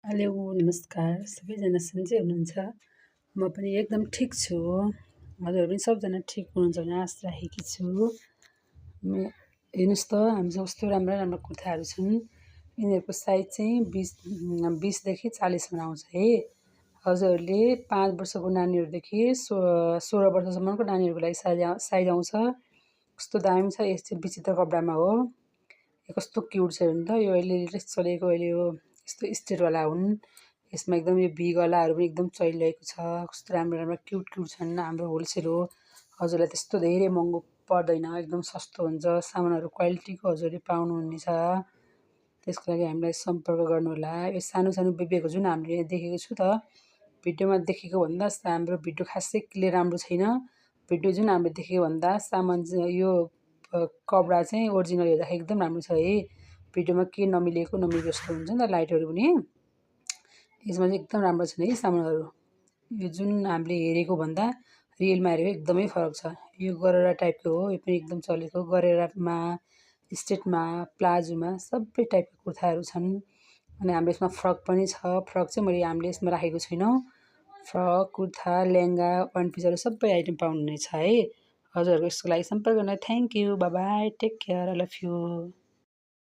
Hello नमस्कार सबैजना सन्चै हुनुहुन्छ। म पनि एकदम ठिक छु। हजुरहरू पनि सबजना ठिक हुनुहुन्छ भन्ने आशा राखेकी छु। हेर्नुहोस् त हामीसँग कस्तो राम्रो राम्रो कुर्ताहरू छन्। यिनीहरूको साइज चाहिँ 20 देखि 40सम्म आउँछ है। हजुरहरूले 5 वर्षको नानीहरूदेखि 16 वर्षसम्मको नानीहरूको लागि साइज आउँछ। कस्तो दामी छ, यस्तो विचित्र कपडामा हो। यो कस्तो क्युट छ हेर्नु त। यो अहिले लेटेस्ट चलेको अहिले यो यस्तो स्ट्रेटवाला हुन्। यसमा एकदम यो भी गलाहरू पनि एकदम चलिरहेको छ। कस्तो राम्रो राम्रो क्युट छन्। हाम्रो होलसेल हो। हजुरलाई त्यस्तो धेरै महँगो पर्दैन, एकदम सस्तो हुन्छ। सामानहरू क्वालिटीको हजुरले पाउनुहुनेछ। त्यसको लागि हामीलाई सम्पर्क गर्नुहोला। यो सानो सानो बेबीहरूको जुन हामीले देखेको छु त, भिडियोमा देखेको भन्दा हाम्रो भिडियो खासै क्लियर राम्रो छैन। भिडियो जुन हामीले देखेको भन्दा सामान चाहिँ यो कपडा चाहिँ ओरिजिनल हेर्दाखेरि एकदम राम्रो छ है। भिडियोमा के नमिलेको जस्तो हुन्छ नि त, लाइटहरू पनि यसमा चाहिँ एकदम राम्रो छन् है सामानहरू। यो जुन हामीले हेरेको भन्दा रियलमा हेरेको एकदमै फरक छ। यो गरेरा टाइपको हो, यो पनि एकदम चलेको। गरेरामा, स्ट्रेटमा, प्लाजोमा सबै टाइपको कुर्ताहरू छन्। अनि हाम्रो यसमा फ्रक पनि छ। फ्रक चाहिँ हामीले यसमा राखेको छैनौँ। फ्रक, कुर्ता, लेहेङ्गा, वान पिसहरू सबै आइटम पाउनुहुनेछ है। हजुरहरूको यसको लागि सम्पर्क गर्न thank you, bye bye, take care, I love you.